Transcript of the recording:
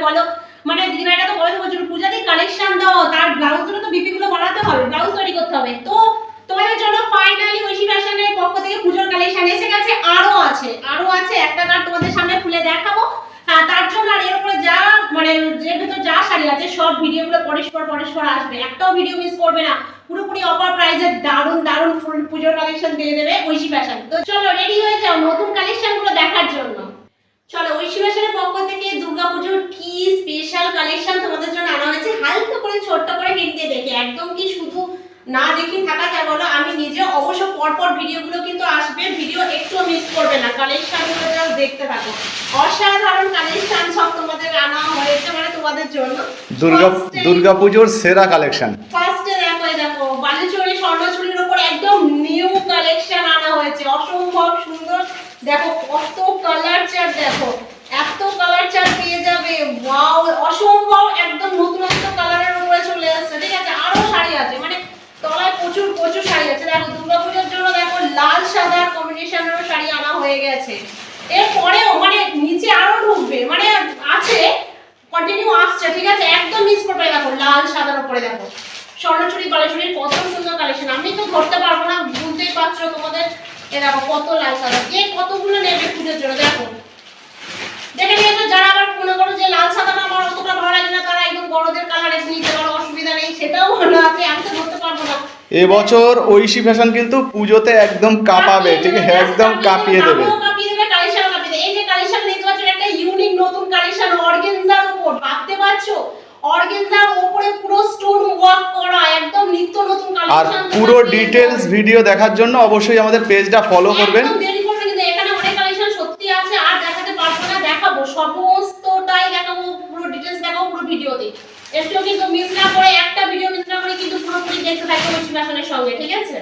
বলো, মানে দিদিভাইরা তো বলে বলছিল পূজাদি কালেকশন দাও, তার ব্লাউজগুলো তো বিপি গুলো বানাতে হবে, ব্লাউজ তৈরি করতে হবে। তো তোমাদের জন্য ফাইনালি ঐশী ফ্যাশনের পক্ষ থেকে পুজোর কালেকশন এসে গেছে। আরো আছে একটা কার্ড তোমাদের সামনে খুলে দেখাবো। তার জন্য আর এর উপরে যা মানে এর ভেতর যা শাড়ি আছে সব ভিডিওগুলো পরস্পর আসবে, একটাও ভিডিও মিস করবে না। পুরোপুরি অফার প্রাইসে দারুণ দারুণ ফুল পুজোর কালেকশন দিয়ে দেবে ঐশী ফ্যাশন। তো চলো রেডি হয়ে যাও নতুন কালেকশনগুলো দেখার জন্য। চলো ঐশী ফ্যাশনের পক্ষ থেকে দুর্গাপুজোর কি স্পেশাল কালেকশন তোমাদের জন্য আনা হয়েছে হালকা করে ছোট্ট করে হিন্ট দিয়ে দেখে, একদম কি শুধু না দেখে থাকা যায় বলো? আমি নিজে অবশ্য পরপর ভিডিওগুলো কিন্তু আসবে, ভিডিও একটু মিস করবে না, কালেকশনগুলো জাস্ট দেখতে থাকো। অসাধারণ কালেকশন সব তোমাদের আনা হয়েছে মানে তোমাদের জন্য দুর্গাপুজোর সেরা কালেকশন। ফার্স্টে দেখো বালুচরী স্বর্ণচুরির উপর একদম নিউ কালেকশন আনা হয়েছে, অসম্ভব সুন্দর। দেখো কত কালার চার্ট, দেখো এত কালার চার্ট পেয়ে যাবে, ওয়াও অসম্ভব, একদম নতুনত্ব কালারের উপরে চলে আসছে। ঠিক আছে, আরো শাড়ি আছে, মানে তলায় প্রচুর শাড়ি আছে। দেখো দুর্গাপূজার জন্য দেখো লাল সাদা কম্বিনেশনেরও শাড়ি আনা হয়ে গেছে। এরপরেও মানে নিচে আরো ঢুকবে, মানে আছে কন্টিনিউ আসছে। ঠিক আছে, একদম মিস করবে। দেখো লাল সাদার উপরে দেখো স্বর্ণচুরি বালুচরীর কত সুন্দর কালেকশন, আমি তো ধরতে পারবো না, বুঝতেই পারছো তোমাদের। এ দেখো কত লাল সাদা, কে কতগুলো নেবে পুজোর জন্য দেখো দেখে নিয়ে। যারা আবার মনে করো যে লাল সাদাটা আমার অতটা ভালো লাগে না, তারা একদম বড়দের কালারে নিতে পারো, অসুবিধা নেই, সেটাও ভালো আছে। আমি তো ধরতে পারবো না। এবছর ঐশী ফ্যাশন কিন্তু পুজোতে একদম কাঁপাবে, ঠিক আছে, একদম কাঁপিয়ে দেবে। কালেকশন কাঁপিয়ে দেবে। এই যে কালেকশন দেখতে পাচ্ছ একটা ইউনিক নতুন কালেকশন অর্গানজার উপর, ভাবতে পারছো অর্গানজার উপরে পুরো স্টোন ওয়ার্ক করা, একদম নিত্য নতুন কালেকশন। আর পুরো ডিটেইলস ভিডিও দেখার জন্য অবশ্যই আমাদের পেজটা ফলো করবেন। একদম দেরি করবেন, কিন্তু এখানে অনেক কালেকশন সত্যি আছে, আর দেখাতে পারবো না, দেখাবো সমস্তটাই দেখাবো, পুরো ডিটেইলস দেখাবো পুরো ভিডিওতে। একটু কিন্তু মিস না করে, একটা ভিডিও মিস না করে কিন্তু পুরোপুরি দেখতে থাকো ঐশী ফ্যাশনের সঙ্গে, ঠিক আছে।